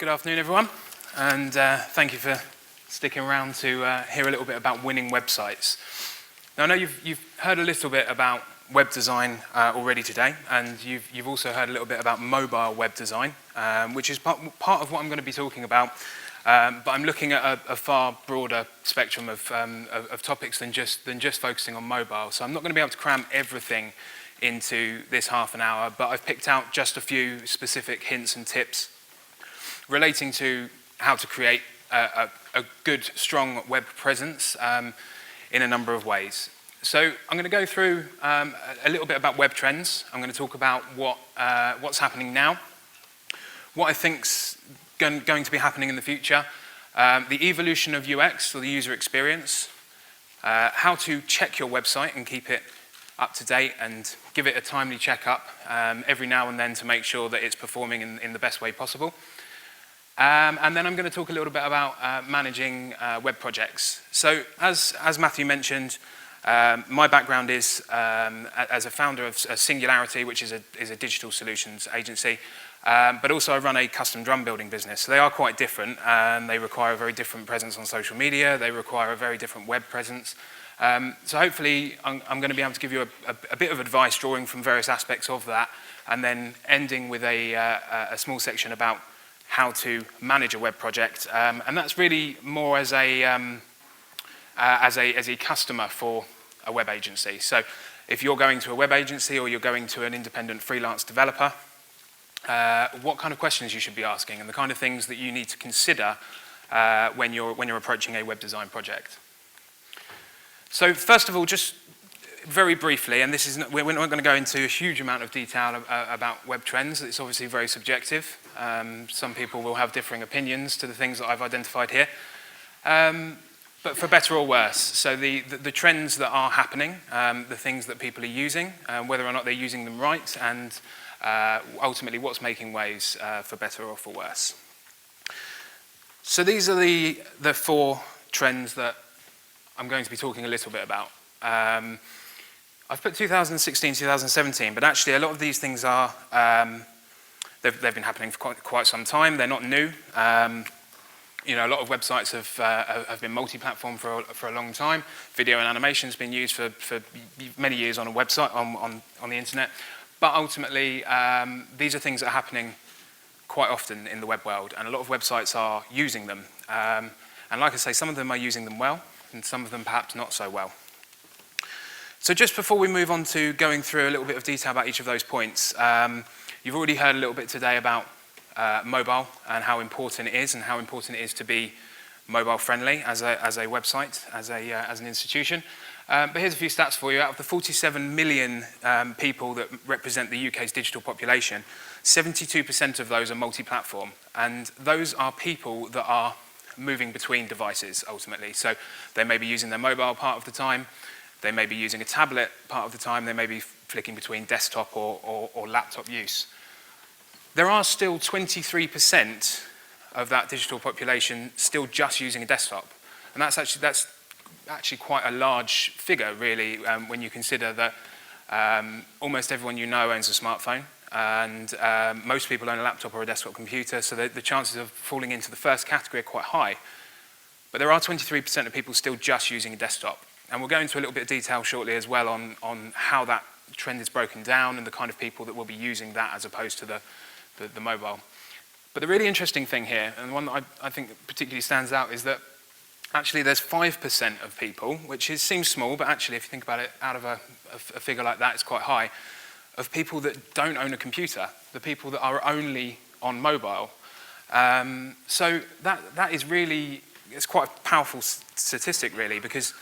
good afternoon everyone, and thank you for sticking around to hear a little bit about winning websites. Now I know you've heard a little bit about web design already today, and you've also heard a little bit about mobile web design, which is part of what I'm going to be talking about, but I'm looking at a far broader spectrum of topics than just focusing on mobile. So I'm not going to be able to cram everything into this half an hour, but I've picked out just a few specific hints and tips relating to how to create a good, strong web presence in a number of ways. So I'm going to go through a little bit about web trends. I'm going to talk about what's happening now, what I think's going to be happening in the future, the evolution of UX, or the user experience, how to check your website and keep it up to date and give it a timely checkup every now and then to make sure that it's performing in the best way possible. And then I'm going to talk a little bit about managing web projects. So as Matthew mentioned, my background is as a founder of Singularity, which is a digital solutions agency, but also I run a custom drum building business. So they are quite different, and they require a very different presence on social media. They require a very different web presence. So hopefully I'm going to be able to give you a bit of advice drawing from various aspects of that, and then ending with a small section about how to manage a web project, and that's really more as a customer for a web agency. So if you're going to a web agency or you're going to an independent freelance developer, what kind of questions you should be asking and the kind of things that you need to consider when you're approaching a web design project. So first of all, just very briefly, and we're not going to go into a huge amount of detail about web trends. It's obviously very subjective. Some people will have differing opinions to the things that I've identified here, but for better or worse. So the trends that are happening, the things that people are using, whether or not they're using them right, and ultimately what's making waves for better or for worse. So these are the four trends that I'm going to be talking a little bit about. I've put 2016, 2017, but actually a lot of these things are, they've been happening for quite some time. They're not new. You know, a lot of websites have been multi-platform for a long time. Video and animation has been used for many years on a website, on the internet. But ultimately, these are things that are happening quite often in the web world, and a lot of websites are using them. And like I say, some of them are using them well, and some of them perhaps not so well. So just before we move on to going through a little bit of detail about each of those points, you've already heard a little bit today about mobile and how important it is, and how important it is to be mobile friendly as a website, as an institution. But here's a few stats for you. Out of the 47 million people that represent the UK's digital population, 72% of those are multi-platform, and those are people that are moving between devices ultimately. So they may be using their mobile part of the time, they may be using a tablet part of the time, they may be flicking between desktop or laptop use. There are still 23% of that digital population still just using a desktop, and that's actually quite a large figure really, when you consider that almost everyone you know owns a smartphone, and most people own a laptop or a desktop computer, so the chances of falling into the first category are quite high. But there are 23% of people still just using a desktop, and we'll go into a little bit of detail shortly as well on how that trend is broken down and the kind of people that will be using that as opposed to the mobile. But the really interesting thing here, and the one that I think particularly stands out, is that actually there's 5% of people, which seems small, but actually if you think about it, out of a figure like that, it's quite high, of people that don't own a computer, the people that are only on mobile. So that is really, it's quite a powerful statistic really, because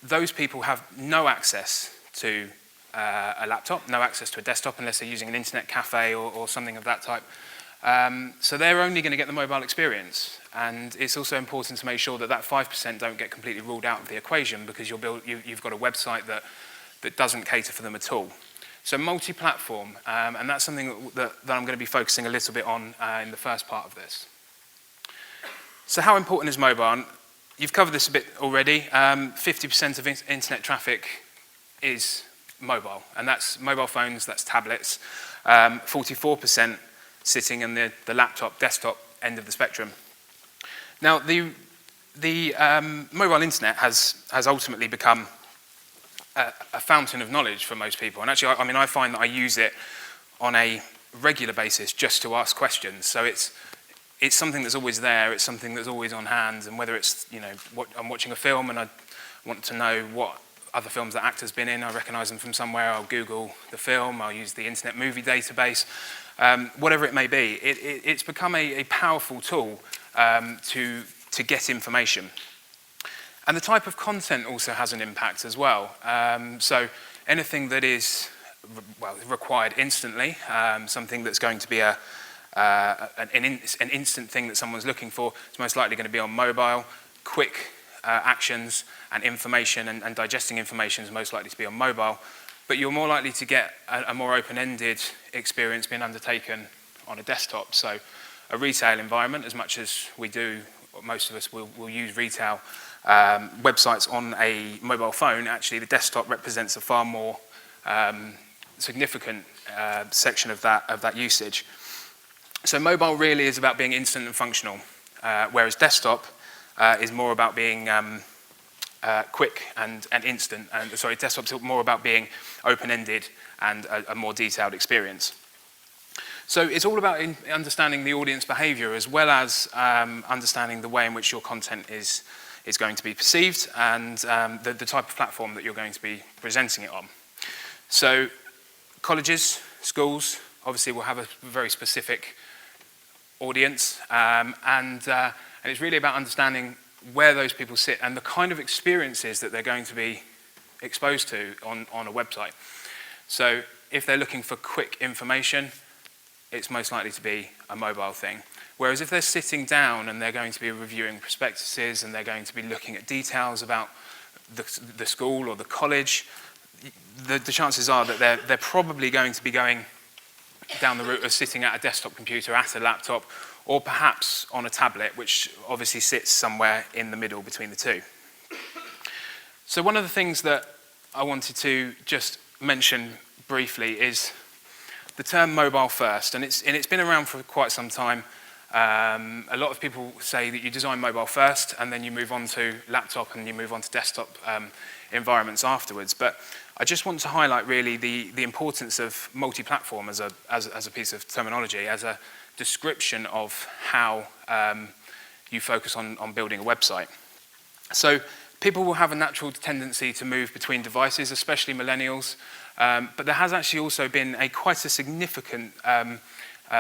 those people have no access to a laptop, no access to a desktop unless they're using an internet cafe or something of that type. So they're only going to get the mobile experience, and it's also important to make sure that 5% don't get completely ruled out of the equation, because you've got a website that doesn't cater for them at all. So multi-platform, and that's something that I'm going to be focusing a little bit on in the first part of this. So how important is mobile? You've covered this a bit already. 50% of internet traffic is mobile, and that's mobile phones, that's tablets. 44% sitting in the laptop, desktop end of the spectrum. Now, the mobile internet has ultimately become a fountain of knowledge for most people. And actually, I mean, I find that I use it on a regular basis just to ask questions. So it's something that's always there. It's something that's always on hand. And whether it's, you know, I'm watching a film and I want to know what other films that actor's been in, I recognise them from somewhere, I'll Google the film, I'll use the Internet Movie Database, whatever it may be. It's become a powerful tool to get information. And the type of content also has an impact as well. So anything that is required instantly, something that's going to be an instant thing that someone's looking for, is most likely going to be on mobile. Quick actions and information and digesting information is most likely to be on mobile. But you're more likely to get a more open-ended experience being undertaken on a desktop. So a retail environment, as much as we do, most of us will use retail websites on a mobile phone, actually the desktop represents a far more significant section of that usage. So mobile really is about being instant and functional, whereas desktop is more about being quick and instant. And sorry, desktop's more about being open-ended and a more detailed experience. So it's all about understanding the audience behavior as well as understanding the way in which your content is going to be perceived and the type of platform that you're going to be presenting it on. So colleges, schools, obviously will have a very specific audience and it's really about understanding where those people sit and the kind of experiences that they're going to be exposed to on a website. So if they're looking for quick information, it's most likely to be a mobile thing. Whereas if they're sitting down and they're going to be reviewing prospectuses and they're going to be looking at details about the school or the college, the chances are that they're probably going to be going down the route of sitting at a desktop computer, at a laptop, or perhaps on a tablet, which obviously sits somewhere in the middle between the two. So one of the things that I wanted to just mention briefly is the term mobile first, and it's been around for quite some time. A lot of people say that you design mobile first and then you move on to laptop and you move on to desktop environments afterwards. But I just want to highlight really the importance of multi-platform as a piece of terminology, as a description of how you focus on building a website. So people will have a natural tendency to move between devices, especially millennials, but there has actually also been quite a significant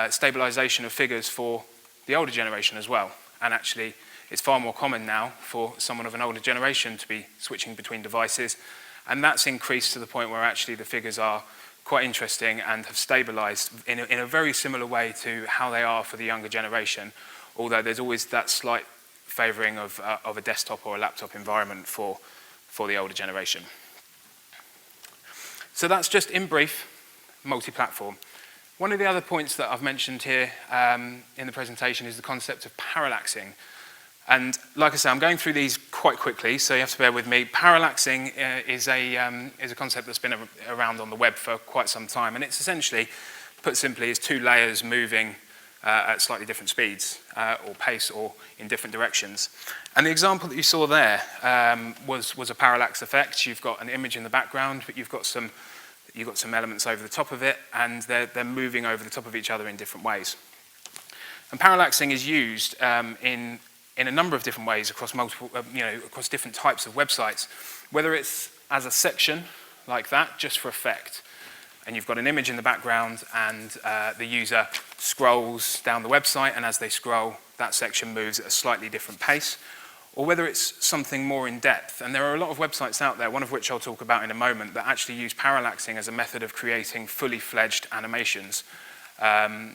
stabilization of figures for the older generation as well. And actually, it's far more common now for someone of an older generation to be switching between devices. And that's increased to the point where actually the figures are quite interesting and have stabilized in a very similar way to how they are for the younger generation, although there's always that slight favouring of a desktop or a laptop environment for the older generation. So that's just in brief, multi-platform. One of the other points that I've mentioned here in the presentation is the concept of Peril Axing. And like I say, I'm going through these quite quickly, so you have to bear with me. Peril Axing is a concept that's been around on the web for quite some time, and it's essentially, put simply, is two layers moving at slightly different speeds or pace or in different directions. And the example that you saw there was a parallax effect. You've got an image in the background, but you've got some elements over the top of it, and they're moving over the top of each other in different ways. And parallaxing is used in a number of different ways across across different types of websites, whether it's as a section like that, just for effect, and you've got an image in the background and the user scrolls down the website, and as they scroll, that section moves at a slightly different pace, or whether it's something more in depth. And there are a lot of websites out there, one of which I'll talk about in a moment, that actually use parallaxing as a method of creating fully fledged animations.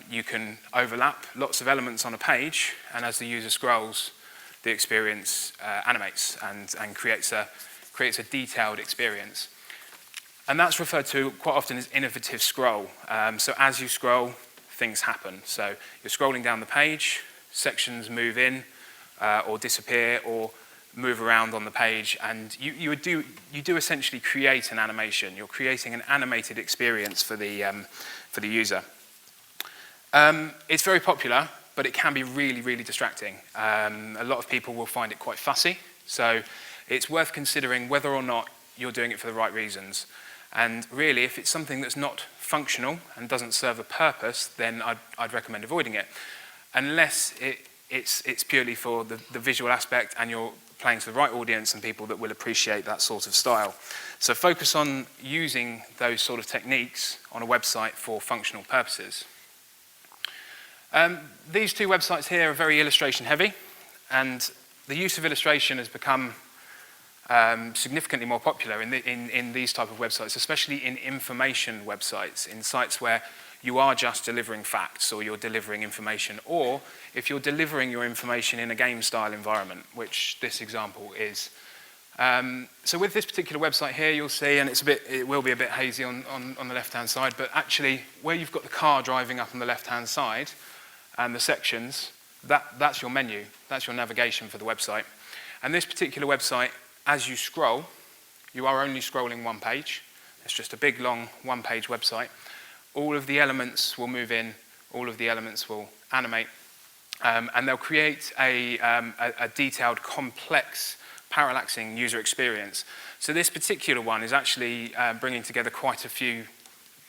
You can overlap lots of elements on a page, and as the user scrolls, the experience animates and creates a detailed experience. And that's referred to quite often as innovative scroll. So as you scroll, things happen. So you're scrolling down the page, sections move in or disappear or move around on the page, and you do essentially create an animation. You're creating an animated experience for the user. It's very popular. but it can be really, really distracting. A lot of people will find it quite fussy, so it's worth considering whether or not you're doing it for the right reasons. And really, if it's something that's not functional and doesn't serve a purpose, then I'd recommend avoiding it. Unless it's purely for the visual aspect and you're playing to the right audience and people that will appreciate that sort of style. So focus on using those sort of techniques on a website for functional purposes. These two websites here are very illustration heavy, and the use of illustration has become significantly more popular in these type of websites, especially in information websites, in sites where you are just delivering facts or you're delivering information, or if you're delivering your information in a game-style environment, which this example is. So with this particular website here, you'll see, and it will be a bit hazy on the left-hand side, but actually where you've got the car driving up on the left-hand side and the sections, that's your menu, that's your navigation for the website. And this particular website, as you scroll, you are only scrolling one page. It's just a big, long, one-page website. All of the elements will move in, all of the elements will animate, and they'll create a detailed, complex Peril Axing user experience. So this particular one is actually bringing together quite a few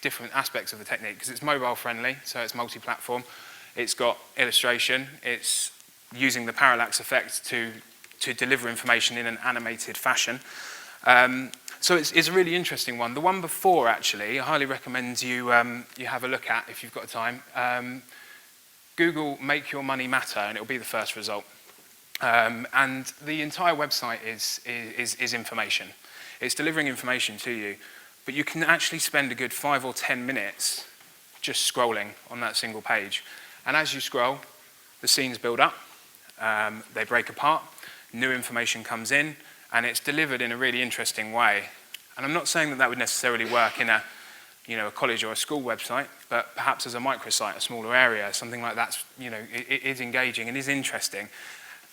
different aspects of the technique, because it's mobile friendly, so it's multi-platform. It's got illustration, it's using the parallax effect to deliver information in an animated fashion. So it's a really interesting one. The one before, actually, I highly recommend you have a look at if you've got time. Google Make Your Money Matter, and it'll be the first result. And the entire website is information. It's delivering information to you, but you can actually spend a good 5 or 10 minutes just scrolling on that single page. And as you scroll, the scenes build up, they break apart, new information comes in, and it's delivered in a really interesting way. And I'm not saying that would necessarily work in a college or a school website, but perhaps as a microsite, a smaller area, something like that's, it is engaging and is interesting.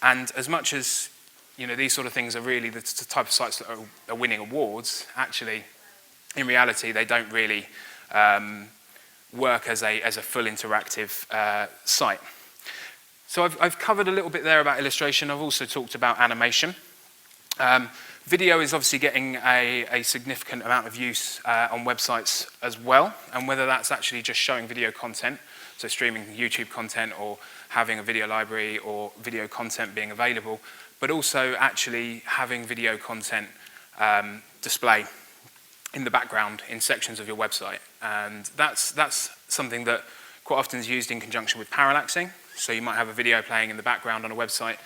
And as much as, these sort of things are really the type of sites that are winning awards, actually, in reality, they don't really work as a full interactive site. So I've covered a little bit there about illustration. I've also talked about animation. Video is obviously getting a significant amount of use on websites as well, and whether that's actually just showing video content, so streaming YouTube content or having a video library or video content being available, but also actually having video content display in the background in sections of your website. And that's something that quite often is used in conjunction with Peril Axing. So you might have a video playing in the background on a website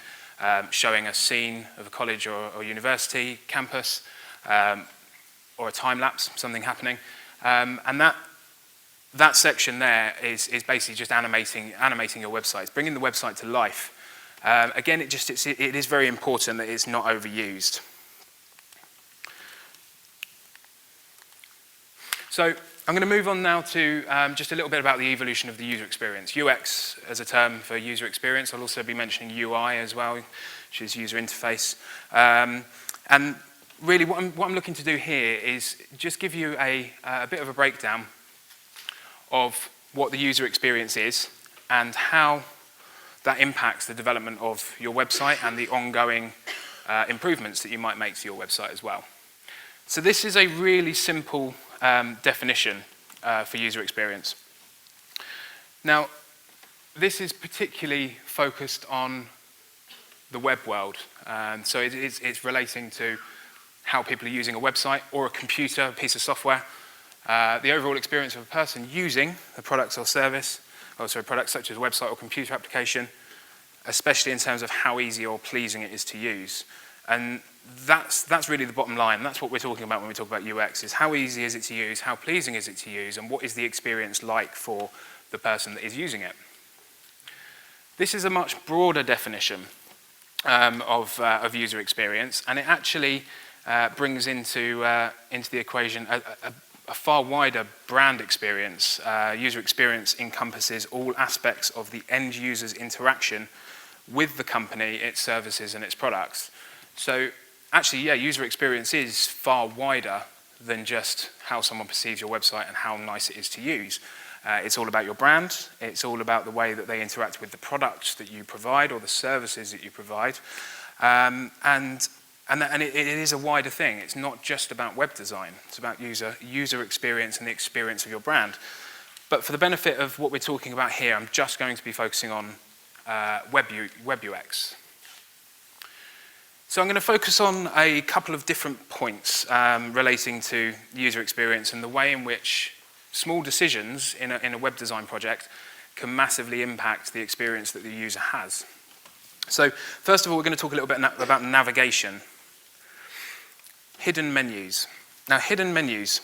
showing a scene of a college or university campus, or a time lapse, something happening. And that section there is basically just animating your website. It's bringing the website to life. Again, it is very important that it's not overused. So I'm going to move on now to just a little bit about the evolution of the user experience. UX as a term for user experience. I'll also be mentioning UI as well, which is user interface. And really what I'm looking to do here is just give you a bit of a breakdown of what the user experience is and how that impacts the development of your website and the ongoing improvements that you might make to your website as well. So this is a really simple definition for user experience. Now, this is particularly focused on the web world. So it's relating to how people are using a website or a computer, a piece of software, the overall experience of a person using the products or service, products such as a website or computer application, especially in terms of how easy or pleasing it is to use. And that's really the bottom line. That's what we're talking about when we talk about UX, is how easy is it to use, how pleasing is it to use, and what is the experience like for the person that is using it. This is a much broader definition of user experience, and it actually brings into the equation a far wider brand experience. User experience encompasses all aspects of the end user's interaction with the company, its services, and its products. So actually, yeah, user experience is far wider than just how someone perceives your website and how nice it is to use. It's all about your brand. It's all about the way that they interact with the products that you provide or the services that you provide. And it is a wider thing. It's not just about web design. It's about user experience and the experience of your brand. But for the benefit of what we're talking about here, I'm just going to be focusing on web UX. So I'm going to focus on a couple of different points relating to user experience and the way in which small decisions in a web design project can massively impact the experience that the user has. So first of all, we're going to talk a little bit about navigation. Hidden menus. Now, hidden menus,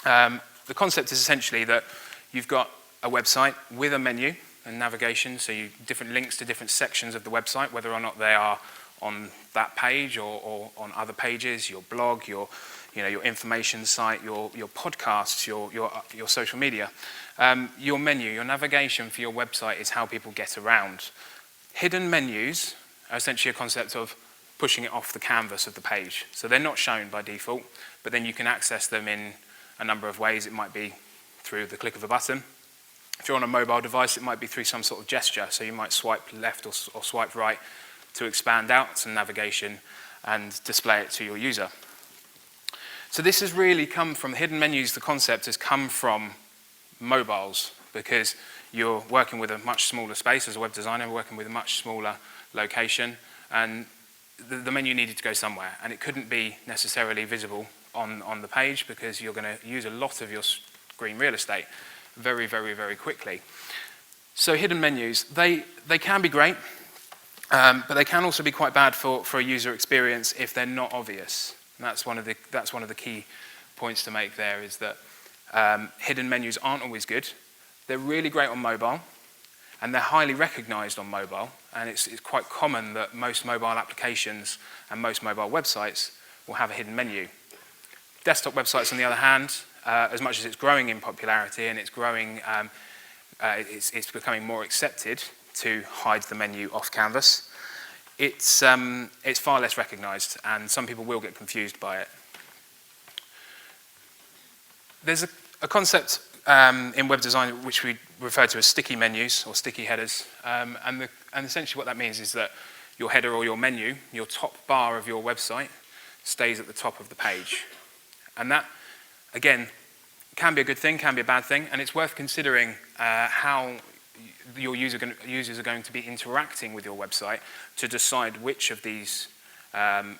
the concept is essentially that you've got a website with a menu and navigation, so different links to different sections of the website, whether or not they are on that page or on other pages, your blog, your information site, your podcasts, your social media. Your menu, your navigation for your website is how people get around. Hidden menus are essentially a concept of pushing it off the canvas of the page. So they're not shown by default, but then you can access them in a number of ways. It might be through the click of a button. If you're on a mobile device, it might be through some sort of gesture. So you might swipe left or swipe right to expand out some navigation and display it to your user. So this has really come from hidden menus. The concept has come from mobiles because you're working with a much smaller space as a web designer, working with a much smaller location, and the menu needed to go somewhere, and it couldn't be necessarily visible on the page because you're going to use a lot of your screen real estate very, very, very quickly. So hidden menus, they can be great, but they can also be quite bad for a user experience if they're not obvious. And that's one of the key points to make there, is that hidden menus aren't always good. They're really great on mobile, and they're highly recognized on mobile, and it's quite common that most mobile applications and most mobile websites will have a hidden menu. Desktop websites, on the other hand, as much as it's growing in popularity and it's growing, it's becoming more accepted to hide the menu off canvas, it's far less recognized, and some people will get confused by it. There's a concept in web design which we refer to as sticky menus or sticky headers, and essentially what that means is that your header or your menu, your top bar of your website, stays at the top of the page. And that, again, can be a good thing, can be a bad thing, and it's worth considering how your users are going to be interacting with your website to decide which of these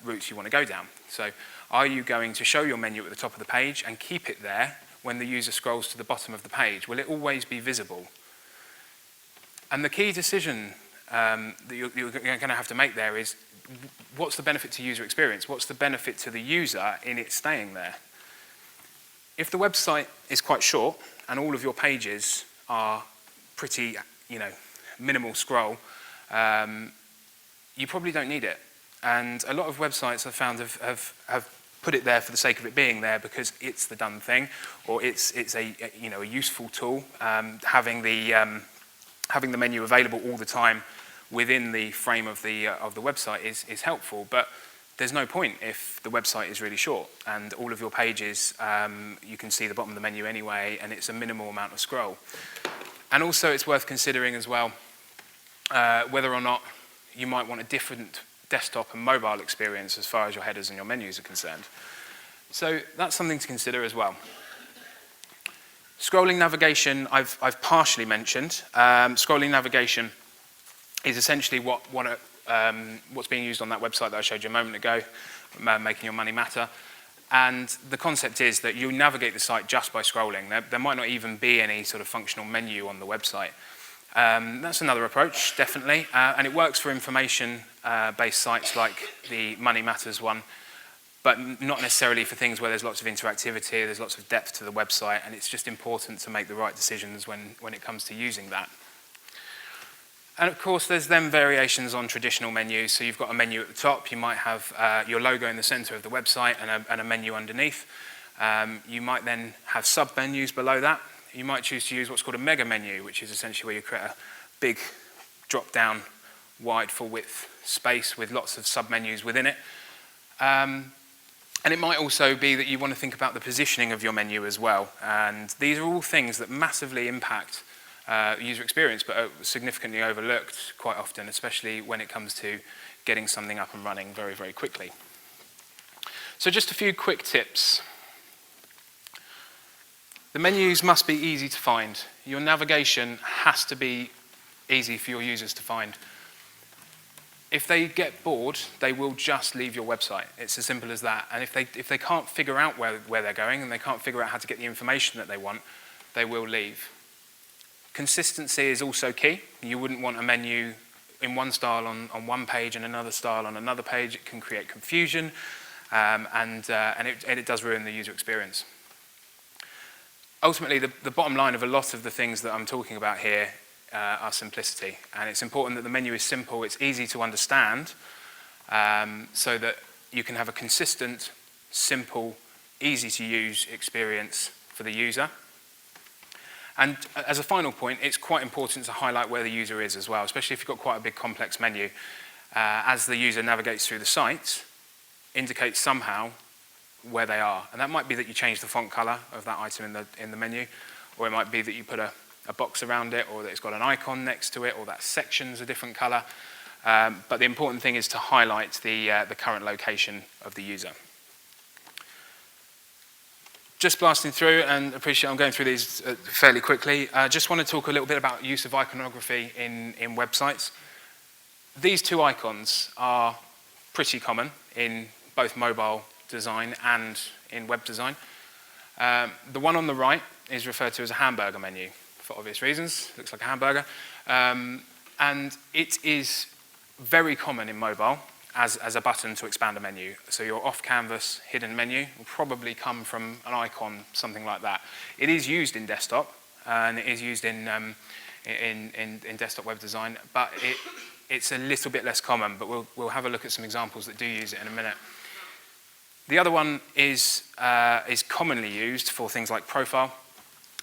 routes you want to go down. So are you going to show your menu at the top of the page and keep it there when the user scrolls to the bottom of the page? Will it always be visible? And the key decision that you're going to have to make there is, what's the benefit to user experience? What's the benefit to the user in it staying there? If the website is quite short and all of your pages are pretty, minimal scroll, you probably don't need it. And a lot of websites I've found have put it there for the sake of it being there because it's the done thing, or it's a useful tool. Having the menu available all the time within the frame of the website is helpful, but there's no point if the website is really short and all of your pages, you can see the bottom of the menu anyway, and it's a minimal amount of scroll. And also it's worth considering as well whether or not you might want a different desktop and mobile experience as far as your headers and your menus are concerned. So that's something to consider as well. Scrolling navigation, I've partially mentioned. Scrolling navigation is essentially what's being used on that website that I showed you a moment ago, making your money matter. And the concept is that you navigate the site just by scrolling. There might not even be any sort of functional menu on the website. That's another approach, definitely. And it works for information-based sites like the Money Matters one, but not necessarily for things where there's lots of interactivity, there's lots of depth to the website, and it's just important to make the right decisions when it comes to using that. And of course, there's then variations on traditional menus. So you've got a menu at the top. You might have your logo in the center of the website and a menu underneath. You might then have sub-menus below that. You might choose to use what's called a mega menu, which is essentially where you create a big drop-down, wide, full-width space with lots of sub-menus within it. And And it might also be that you want to think about the positioning of your menu as well. And these are all things that massively impact user experience, but are significantly overlooked quite often, especially when it comes to getting something up and running very, very quickly. So just a few quick tips. The menus must be easy to find. Your navigation has to be easy for your users to find. If they get bored, they will just leave your website. It's as simple as that. And if they can't figure out where they're going and they can't figure out how to get the information that they want, they will leave. Consistency is also key. You wouldn't want a menu in one style on one page and another style on another page. It can create confusion, and it does ruin the user experience. Ultimately, the bottom line of a lot of the things that I'm talking about here are simplicity. And it's important that the menu is simple, it's easy to understand, so that you can have a consistent, simple, easy to use experience for the user. And as a final point, it's quite important to highlight where the user is as well, especially if you've got quite a big complex menu. As the user navigates through the site, indicate somehow where they are. And that might be that you change the font color of that item in the menu, or it might be that you put a box around it, or that it's got an icon next to it, or that section's a different color. But the important thing is to highlight the current location of the user. Just blasting through, and appreciate I'm going through these fairly quickly. Just want to talk a little bit about use of iconography in websites. These two icons are pretty common in both mobile design and in web design. The one on the right is referred to as a hamburger menu, for obvious reasons. Looks like a hamburger. And it is very common in mobile as a button to expand a menu. So your off-canvas hidden menu will probably come from an icon, something like that. It is used in desktop, and it is used in desktop web design, but it's a little bit less common, but we'll have a look at some examples that do use it in a minute. The other one is commonly used for things like profile,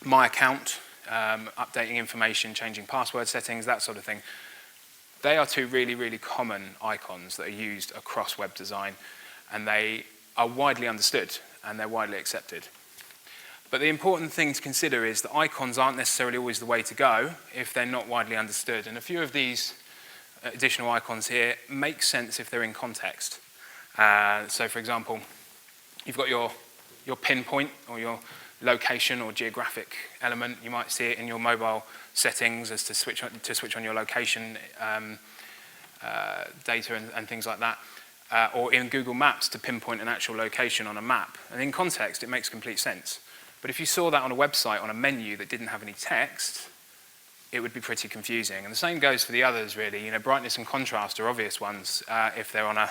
my account, updating information, changing password settings, that sort of thing. They are two really, really common icons that are used across web design, and they are widely understood and they're widely accepted. But the important thing to consider is that icons aren't necessarily always the way to go if they're not widely understood. And a few of these additional icons here make sense if they're in context. So for example, you've got your pinpoint or your location or geographic element. You might see it in your mobile settings as to switch on your location data and things like that, or in Google Maps to pinpoint an actual location on a map. And in context, it makes complete sense. But if you saw that on a website on a menu that didn't have any text, it would be pretty confusing. And the same goes for the others, really. You know, brightness and contrast are obvious ones if they're on a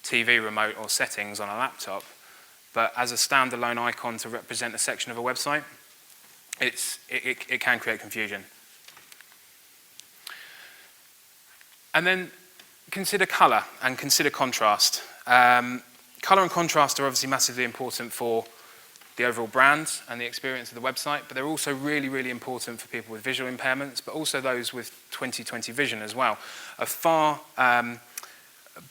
TV remote or settings on a laptop. But as a standalone icon to represent a section of a website, it can create confusion. And then consider color and consider contrast. Color and contrast are obviously massively important for the overall brand and the experience of the website, but they're also really, really important for people with visual impairments, but also those with 20/20 vision as well. A far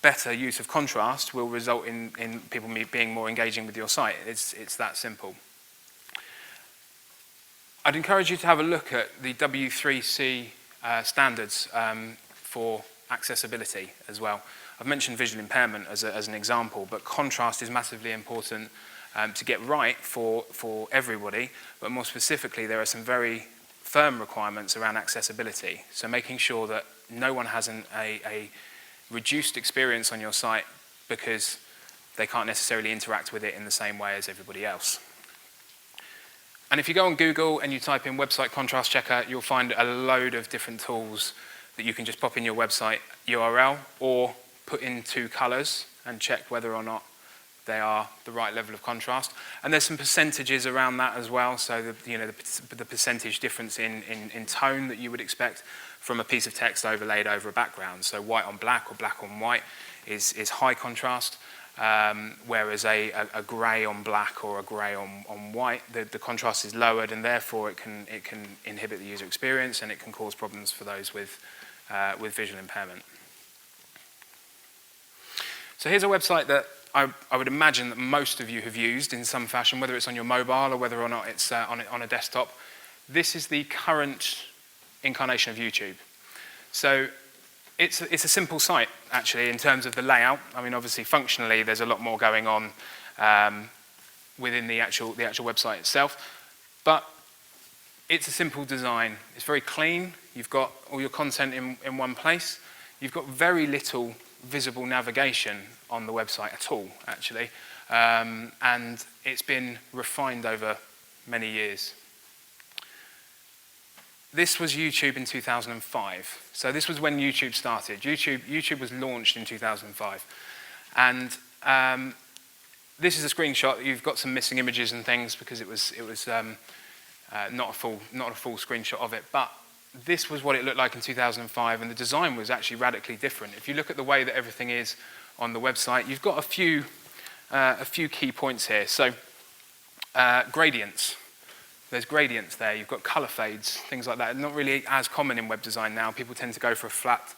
better use of contrast will result in people being more engaging with your site. It's that simple. I'd encourage you to have a look at the W3C standards for accessibility as well. I've mentioned visual impairment as an example, but contrast is massively important to get right for everybody, but more specifically, there are some very firm requirements around accessibility. So making sure that no one has a reduced experience on your site because they can't necessarily interact with it in the same way as everybody else. And if you go on Google and you type in website contrast checker, you'll find a load of different tools that you can just pop in your website URL or put into colors and check whether or not they are the right level of contrast. And there's some percentages around that as well, so the percentage difference in tone that you would expect from a piece of text overlaid over a background. So white on black or black on white is high contrast, whereas a grey on black or a grey on white, the contrast is lowered, and therefore it can inhibit the user experience and it can cause problems for those with visual impairment. So here's a website that I would imagine that most of you have used in some fashion, whether it's on your mobile or whether or not it's on a desktop. This is the current incarnation of YouTube. So it's a simple site, actually, in terms of the layout. I mean, obviously, functionally, there's a lot more going on within the actual website itself. But it's a simple design. It's very clean. You've got all your content in one place. You've got very little visible navigation on the website at all, actually. And it's been refined over many years. This was YouTube in 2005. So this was when YouTube started. YouTube was launched in 2005. And this is a screenshot. You've got some missing images and things because it was not a full screenshot of it. But this was what it looked like in 2005, and the design was actually radically different. If you look at the way that everything is on the website, you've got a few key points here. So gradients. There's gradients there. You've got color fades, things like that. Not really as common in web design now. People tend to go for a flat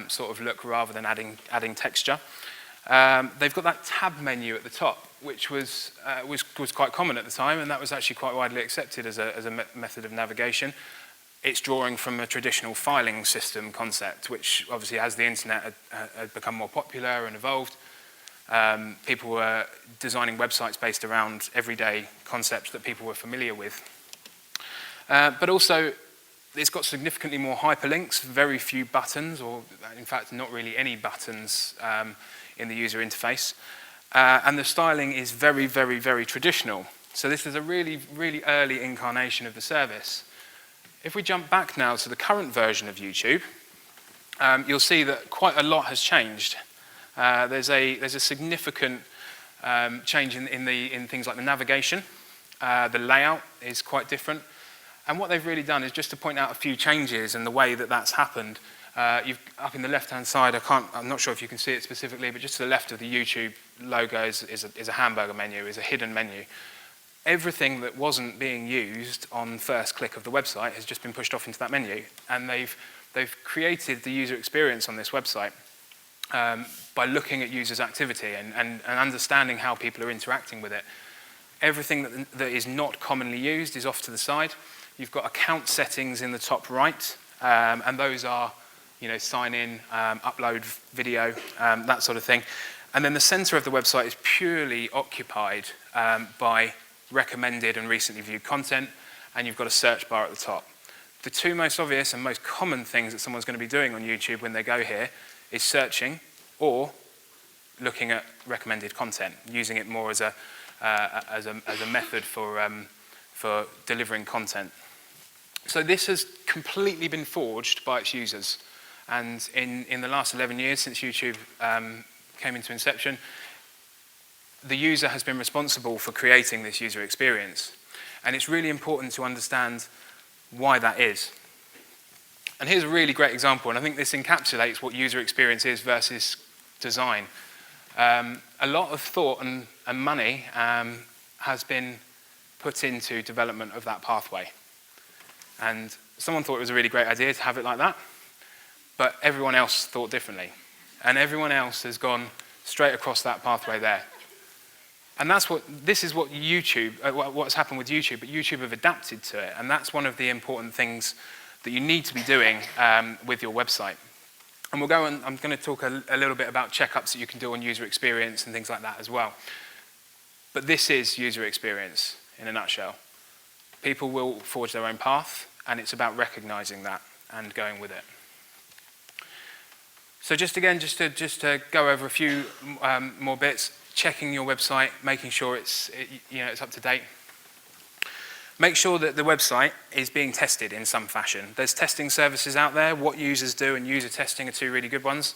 sort of look rather than adding texture. They've got that tab menu at the top, which was quite common at the time, and that was actually quite widely accepted as a method of navigation. It's drawing from a traditional filing system concept, which obviously as the internet had become more popular and evolved, people were designing websites based around everyday concepts that people were familiar with. But also, it's got significantly more hyperlinks, very few buttons, or in fact not really any buttons in the user interface. And the styling is very, very, very traditional. So this is a really, really early incarnation of the service. If we jump back now to the current version of YouTube, you'll see that quite a lot has changed. There's a significant change in things like the navigation. The layout is quite different. And what they've really done is just to point out a few changes and the way that that's happened. Up in the left-hand side, I'm not sure if you can see it specifically, but just to the left of the YouTube logo is a hamburger menu, is a hidden menu. Everything that wasn't being used on first click of the website has just been pushed off into that menu. And they've created the user experience on this website by looking at users' activity and understanding how people are interacting with it. Everything that is not commonly used is off to the side. You've got account settings in the top right, and those are, sign in, upload video, that sort of thing. And then the center of the website is purely occupied by recommended and recently viewed content, and you've got a search bar at the top. The two most obvious and most common things that someone's going to be doing on YouTube when they go here is searching or looking at recommended content, using it more as a method for delivering content. So this has completely been forged by its users. And in the last 11 years since YouTube came into inception, the user has been responsible for creating this user experience. And it's really important to understand why that is. And here's a really great example, and I think this encapsulates what user experience is versus design. A lot of thought and money has been put into development of that pathway. And someone thought it was a really great idea to have it like that, but everyone else thought differently. And everyone else has gone straight across that pathway there. And this is what YouTube, what's happened with YouTube, but YouTube have adapted to it. And that's one of the important things that you need to be doing with your website. And we'll go on, I'm going to talk a little bit about checkups that you can do on user experience and things like that as well. But this is user experience in a nutshell. People will forge their own path, and it's about recognizing that and going with it. So just to go over a few more bits, checking your website, making sure it's up to date. Make sure that the website is being tested in some fashion. There's testing services out there. What users do and user testing are two really good ones.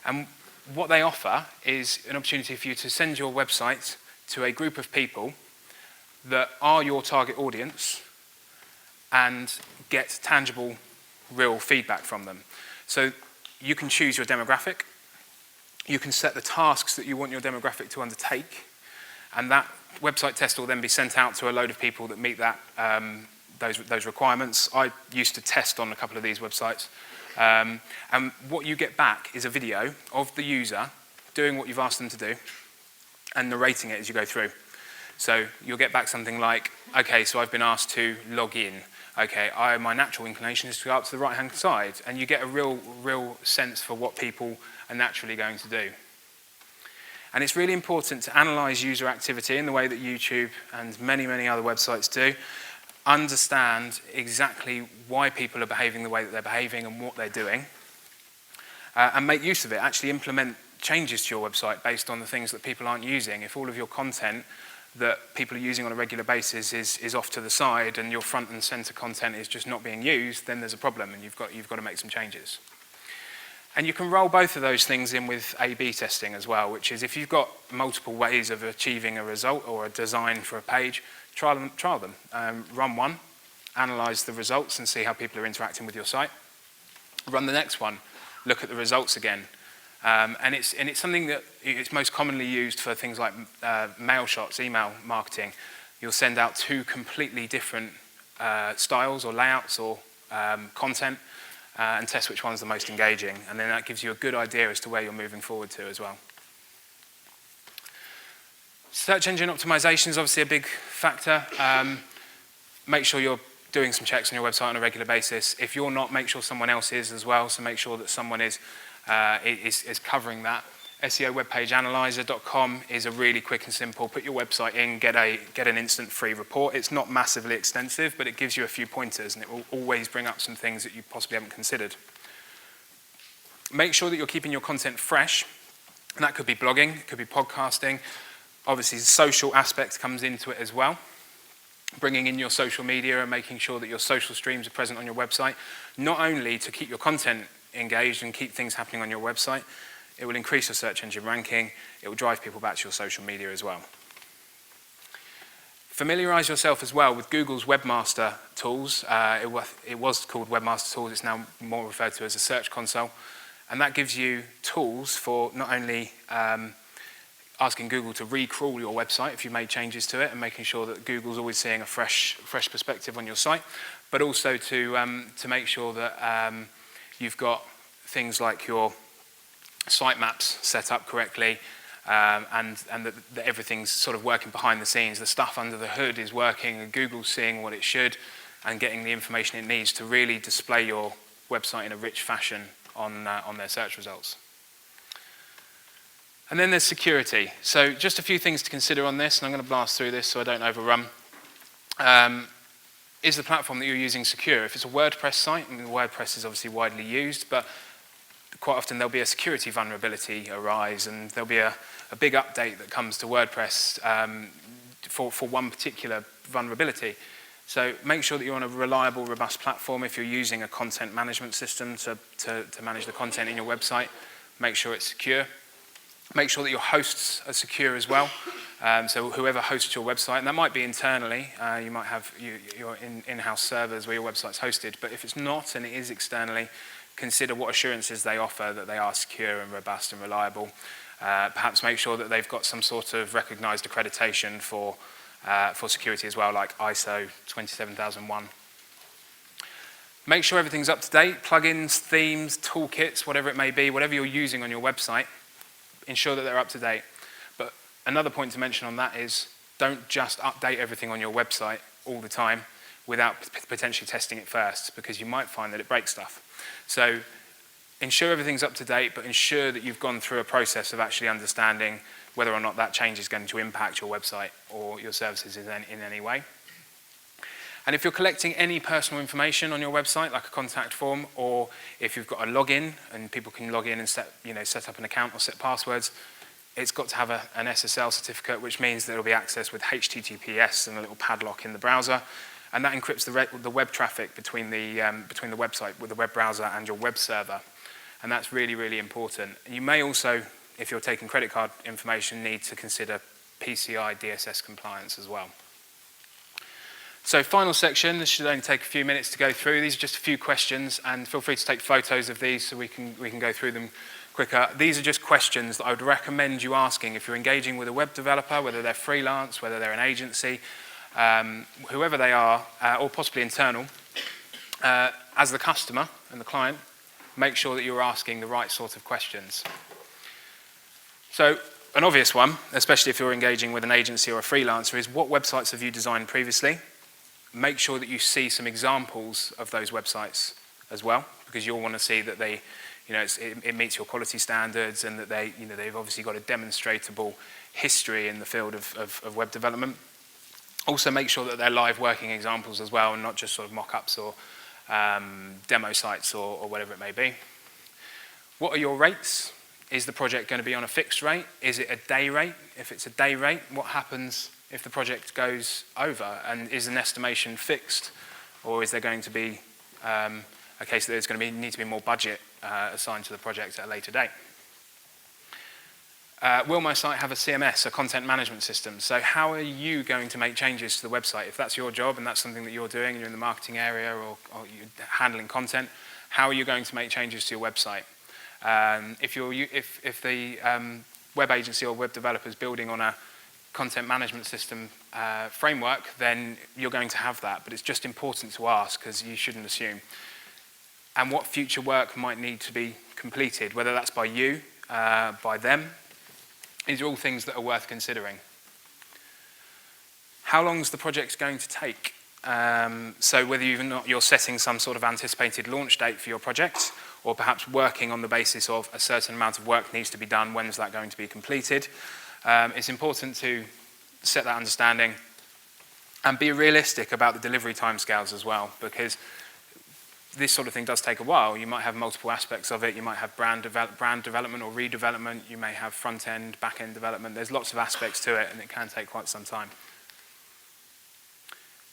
And what they offer is an opportunity for you to send your website to a group of people that are your target audience and get tangible, real feedback from them. So you can choose your demographic. You can set the tasks that you want your demographic to undertake, and that website test will then be sent out to a load of people that meet that those requirements. I used to test on a couple of these websites, and what you get back is a video of the user doing what you've asked them to do, and narrating it as you go through. So you'll get back something like, okay, so I've been asked to log in. Okay, my natural inclination is to go up to the right-hand side, and you get a real sense for what people are naturally going to do. And it's really important to analyze user activity in the way that YouTube and many, many other websites do. Understand exactly why people are behaving the way that they're behaving and what they're doing, and make use of it. Actually implement changes to your website based on the things that people aren't using. If all of your content that people are using on a regular basis is off to the side and your front and center content is just not being used, then there's a problem and you've got to make some changes. And you can roll both of those things in with A/B testing as well, which is if you've got multiple ways of achieving a result or a design for a page, trial them. Run one, analyze the results and see how people are interacting with your site. Run the next one, look at the results again. And it's something that it's most commonly used for things like mail shots, email marketing. You'll send out two completely different styles or layouts or content and test which one's the most engaging. And then that gives you a good idea as to where you're moving forward to as well. Search engine optimization is obviously a big factor. Make sure you're doing some checks on your website on a regular basis. If you're not, make sure someone else is as well. So make sure that someone is covering that. SEOwebpageanalyzer.com is a really quick and simple, put your website in, get an instant free report. It's not massively extensive, but it gives you a few pointers and it will always bring up some things that you possibly haven't considered. Make sure that you're keeping your content fresh, and that could be blogging, it could be podcasting. Obviously the social aspect comes into it as well. Bringing in your social media and making sure that your social streams are present on your website, not only to keep your content engaged and keep things happening on your website, it will increase your search engine ranking, it will drive people back to your social media as well. Familiarize yourself as well with Google's Webmaster Tools. It was called Webmaster Tools, it's now more referred to as a search console. And that gives you tools for not only asking Google to recrawl your website if you've made changes to it and making sure that Google's always seeing a fresh perspective on your site, but also to make sure that you've got things like your sitemaps set up correctly and that everything's sort of working behind the scenes. The stuff under the hood is working and Google's seeing what it should and getting the information it needs to really display your website in a rich fashion on their search results. And then there's security. So just a few things to consider on this, and I'm going to blast through this so I don't overrun. Is the platform that you're using secure? If it's a WordPress site, I mean, WordPress is obviously widely used, but quite often there'll be a security vulnerability arise, and there'll be a big update that comes to WordPress for one particular vulnerability. So make sure that you're on a reliable, robust platform. If you're using a content management system to manage the content in your website, make sure it's secure. Make sure that your hosts are secure as well. So whoever hosts your website, and that might be internally, you might have your in-house servers where your website's hosted, but if it's not and it is externally, consider what assurances they offer that they are secure and robust and reliable. Perhaps make sure that they've got some sort of recognized accreditation for security as well, like ISO 27001. Make sure everything's up to date, plugins, themes, toolkits, whatever it may be, whatever you're using on your website, ensure that they're up to date. But another point to mention on that is don't just update everything on your website all the time without potentially testing it first, because you might find that it breaks stuff. So ensure everything's up to date, but ensure that you've gone through a process of actually understanding whether or not that change is going to impact your website or your services in any way. And if you're collecting any personal information on your website, like a contact form, or if you've got a login and people can log in and set up an account or set passwords, it's got to have an SSL certificate, which means that it'll be accessed with HTTPS and a little padlock in the browser, and that encrypts the web traffic between the website with the web browser and your web server, and that's really, really important. And you may also, if you're taking credit card information, need to consider PCI DSS compliance as well. So final section, this should only take a few minutes to go through. These are just a few questions, and feel free to take photos of these so we can go through them quicker. These are just questions that I would recommend you asking if you're engaging with a web developer, whether they're freelance, whether they're an agency, whoever they are, or possibly internal. As the customer and the client, make sure that you're asking the right sort of questions. So An obvious one, especially if you're engaging with an agency or a freelancer, is what websites have you designed previously? Make sure that you see some examples of those websites as well, because you'll want to see that they, it meets your quality standards and that they've obviously got a demonstrable history in the field of web development. Also make sure that they're live working examples as well, and not just sort of mock-ups or demo sites or whatever it may be. What are your rates? Is the project going to be on a fixed rate? Is it a day rate? If it's a day rate, what happens if the project goes over? And is an estimation fixed? Or is there going to be a case that there's going to need to be more budget assigned to the project at a later date? Will my site have a CMS, a content management system? So how are you going to make changes to the website? If that's your job and that's something that you're doing, and you're in the marketing area or you're handling content, how are you going to make changes to your website? If the web agency or web developer is building on a content management system framework, then you're going to have that. But it's just important to ask, because you shouldn't assume. And what future work might need to be completed, whether that's by you, by them. These are all things that are worth considering. How long is the project going to take? So whether you're setting some sort of anticipated launch date for your project, or perhaps working on the basis of a certain amount of work needs to be done, when is that going to be completed? It's important to set that understanding and be realistic about the delivery timescales as well, because this sort of thing does take a while. You might have multiple aspects of it. You might have brand development or redevelopment. You may have front-end, back-end development. There's lots of aspects to it, and it can take quite some time.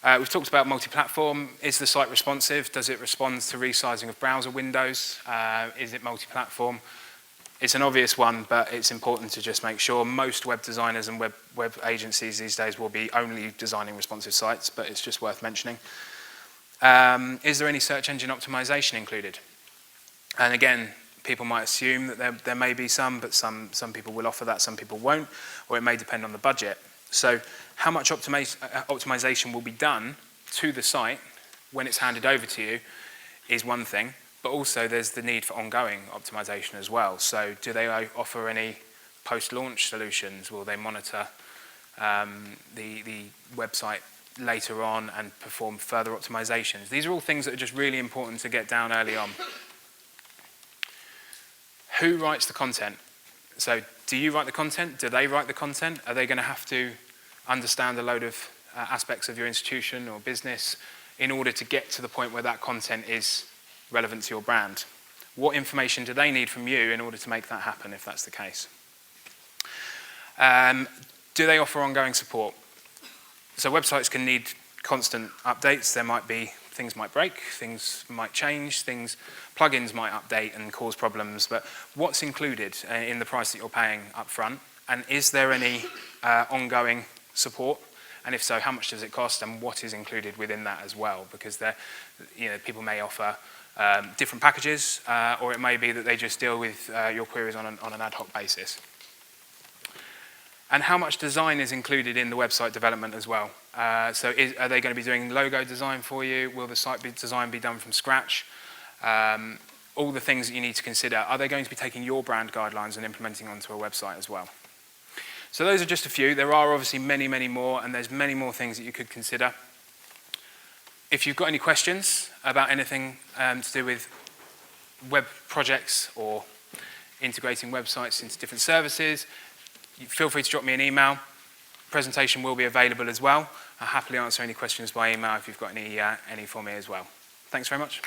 We've talked about multi-platform. Is the site responsive? Does it respond to resizing of browser windows? Is it multi-platform? It's an obvious one, but it's important to just make sure. Most web designers and web agencies these days will be only designing responsive sites, but it's just worth mentioning. Is there any search engine optimization included? And again, people might assume that there may be some, but some people will offer that, some people won't, or it may depend on the budget. So how much optimization will be done to the site when it's handed over to you is one thing, but also there's the need for ongoing optimization as well. So do they offer any post-launch solutions? Will they monitor the website later on and perform further optimizations? These are all things that are just really important to get down early on. Who writes the content? So do you write the content? Do they write the content? Are they going to have to understand a load of aspects of your institution or business in order to get to the point where that content is relevant to your brand? What information do they need from you in order to make that happen, if that's the case? Do they offer ongoing support? So websites can need constant updates. There might be, things might break, things might change, plugins might update and cause problems, but what's included in the price that you're paying up front? And is there any ongoing support? And if so, how much does it cost, and what is included within that as well? Because people may offer different packages, or it may be that they just deal with your queries on an ad hoc basis. And how much design is included in the website development as well? So are they going to be doing logo design for you? Will the site design be done from scratch? All the things that you need to consider. Are they going to be taking your brand guidelines and implementing onto a website as well? So those are just a few. There are obviously many, many more, and there's many more things that you could consider. If you've got any questions about anything to do with web projects or integrating websites into different services, feel free to drop me an email. Presentation will be available as well. I'll happily answer any questions by email if you've got any for me as well. Thanks very much.